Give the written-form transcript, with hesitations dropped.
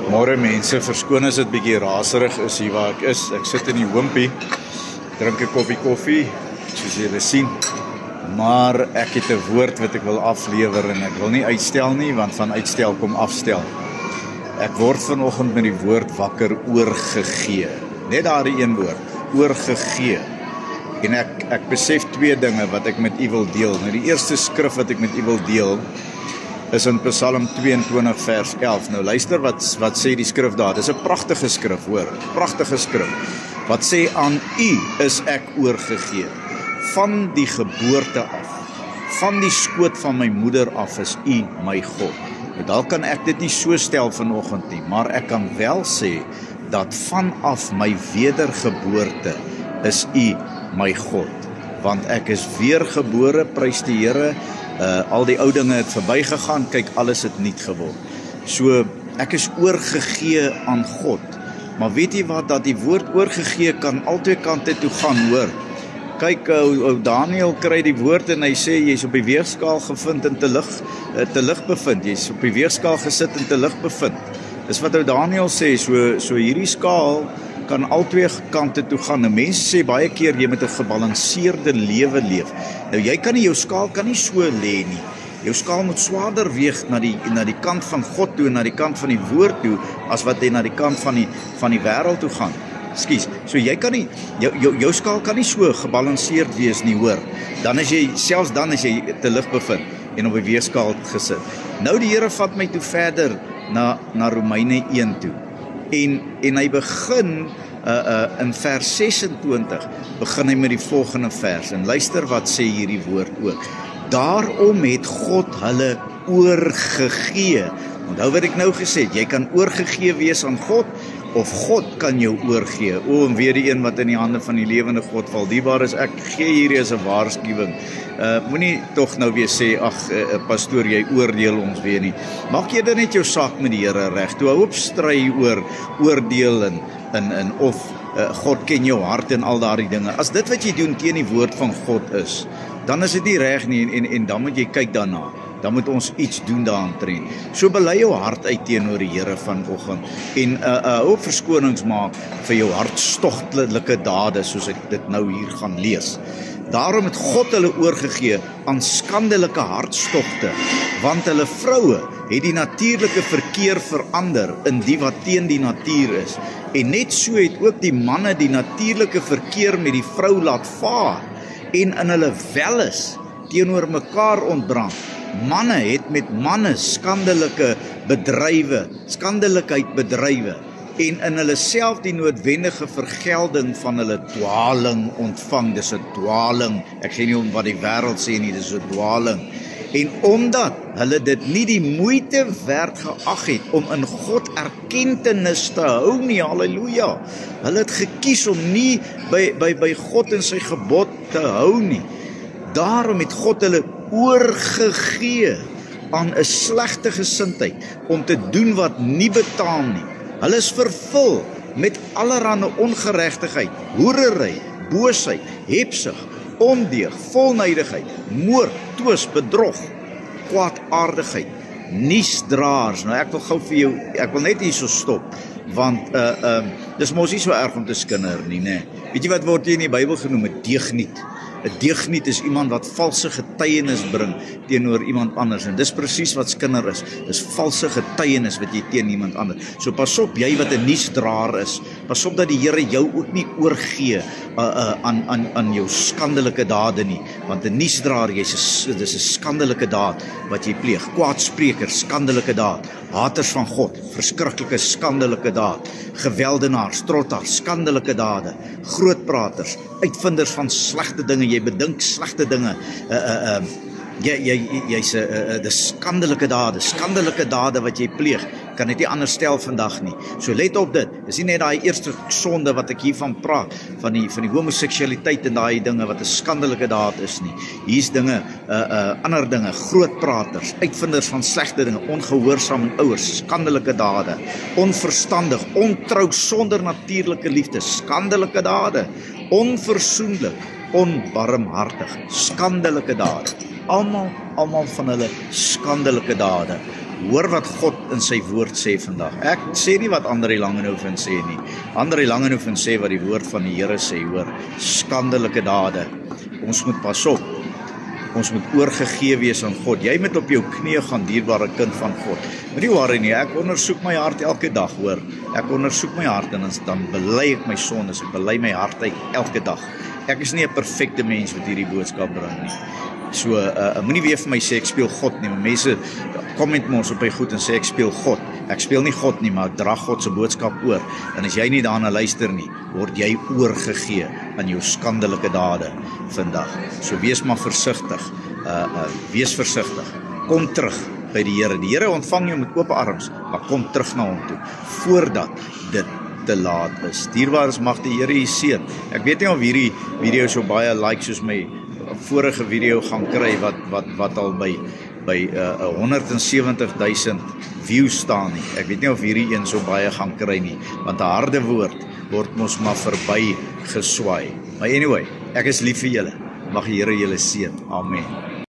Môre mense, verskoon as dit bietjie raserig is hier waar ek is. Ek sit in die hoompie, drink 'n koppie koffie, soos julle sien. Maar ek het 'n woord wat ek wil aflewer en ek wil nie uitstel nie, want van uitstel kom afstel. Ek word vanoggend met die woord wakker oorgegee. Net daardie een woord, oorgegee. En ek besef twee dinge wat ek met u wil deel. Nou die eerste skrif wat ek met u wil deel is in Psalm 22 vers 11. Nou luister wat sê die skrif daar. Dis 'n pragtige skrif, hoor. Pragtige skrif. Wat sê aan u is ek oorgegee. Van die geboorte af, van die skoot van my moeder af is u my God. Nou, dalk kan ek dit nie so stel vanoggend nie, maar ek kan wel sê dat vanaf my wedergeboorte is u my God. Want ek is weergebore, prys die Here. Al die ou dinge het verbygegaan, kyk, alles het nuut geword. So, ek is oorgegee aan God. Maar weet jy wat, dat die woord oorgegee kan al twee kante toe gaan, hoor. Kyk, ou Daniel kry die woord en hy sê, jy is op die weegskaal gevind en te lig bevind. Jy is op die weegskaal gesit en te lig bevind. Dis wat ou Daniel sê, so hierdie skaal kan al twee kante toe gaan. Nou, mense sê baie keer, jy moet 'n gebalanseerde lewe leef. Nou, jou skaal kan nie so lê nie. Jou skaal moet swaarder weeg na die kant van God toe en na die kant van die woord toe, as wat hy na die kant van die wêreld toe gaan. Ekskuus. So jy kan nie, jou skaal kan nie so gebalanseerd wees nie, hoor. Selfs dan as jy te lig bevind en op die weegskaal gesit. Nou die Here vat my toe verder na Romeine 1 toe. En hy begin in vers 26 begin hy met die volgende vers. En luister wat sê hierdie woord ook. Daarom het God hulle oorgegee. Onthou wat ek nou gesê het, jy kan oorgegee wees aan God, of God kan jou oorgee. En weer die een wat in die hande van die lewende God val. Diebaar is, ek gee hierdie as 'n waarskuwing. Moenie tog nou weer sê, pastoor, jy oordeel ons weer nie. Maak jy dan net jou saak met die Here reg. Toe hou op stry oor oordeel en of God ken jou hart en al daardie dinge. As dit wat jy doen teen die woord van God is, dan is dit nie reg nie en dan moet jy kyk daarna. Dan moet ons iets doen daaraan. So bely jou hart uit teenoor die Here vanoggend en ook verskonings maak vir jou hartstogtelike dade, soos ek dit nou hier gaan lees. Daarom het God hulle oorgegee aan skandelike hartstogte, want hulle vroue het die natuurlike verkeer verander in die wat teen die natuur is. En net so het ook die manne die natuurlike verkeer met die vrou laat vaar en in hulle welles teenoor mekaar ontbrand. Manne het met manne skandelikheid bedrywe en in hulle self die noodwendige vergelding van hulle dwaling ontvang. Dis 'n dwaling. Ek gee nie om wat die wêreld sê nie, dis 'n dwaling. En omdat hulle dit nie die moeite werd geag het om in God erkentenis te hou nie, halleluja. Hulle het gekies om nie by God en sy gebod te hou nie. Daarom het God hulle oorgegee aan 'n slegte gesindheid om te doen wat nie betaam nie. Hulle is vervul met allerlei ongeregtigheid, hoerery, boosheid, hebsug, ondeug, volnydigheid, moord, twis, bedrog, kwaadaardigheid, nuusdraers. Nou ek wil gou vir jou, ek wil net hierso stop, want dis mos nie so erg om te skinder nie, né? Weet jy wat word hier in die Bybel genoem? 'n deugniet. 'n deugniet is iemand wat valse getuienis bring teenoor iemand anders. En dis presies wat skinder is. Dis valse getuienis wat jy teen iemand anders. So pas op, jy wat 'n nuusdraer is. Pas op dat die Here jou ook nie oorgee aan jou skandelike dade nie. Want 'n nuusdraer, dis 'n skandelike daad wat jy pleeg. Kwaadspreker, skandelike daad. Haters van God, verskriklike skandelike daad. Geweldenaars, trottaars, skandelike dade. Grootpraters, uitvinders van slegte dinge. Jy bedink slegte dinge. Jy's dis skandelike dade wat jy pleeg. Kan dit nie anders stel vandag nie. So let op dit. Dis nie net daai eerste sonde wat ek hiervan praat, van die homoseksualiteit en daai dinge wat 'n skandelike daad is nie. Hier's dinge, ander dinge, grootpraters, uitvinders van slegte dinge, ongehoorsaam aan ouers, skandelike dade, onverstandig, ontrou sonder natuurlike liefde, skandelike dade, onversoenlik, onbarmhartig, skandelike dade. Almal van hulle skandelike dade. Hoor wat God in sy woord sê vandag. Ek sê nie wat André Langenhoven sê nie. André Langenhoven sê wat die woord van die Here sê, hoor. Skandelike dade. Ons moet pas op. Ons moet oorgegee wees aan God. Jy moet op jou knieë gaan, dierbare kind van God. Moenie worry nie, ek ondersoek my hart elke dag, hoor. Ek ondersoek my hart en dan bely ek my sondes, ek bely my hart uit elke dag. Ek is nie 'n perfekte mens wat hierdie boodskap bring nie. So, moenie weer vir my sê ek speel God nie. Mense comment mos op my goed en sê ek speel God. Ek speel nie God nie, maar ek dra God se boodskap oor. En as jy nie daarna luister nie, word jy oorgegee aan jou skandelike dade vandag. So wees maar versigtig. Wees versigtig. Kom terug by die Here. Die Here ontvang jou met oop arms, maar kom terug na hom toe voordat dit te laat is. Dierbares, mag die Here u seën. Ek weet nie of hierdie video so baie likes soos my vorige video gaan kry wat al by 170,000 views staan nie. Ek weet nie of hierdie een so baie gaan kry nie, want 'n harde woord word mos maar verby geswaai. Maar anyway, ek is lief vir julle. Mag die Here julle seën. Amen.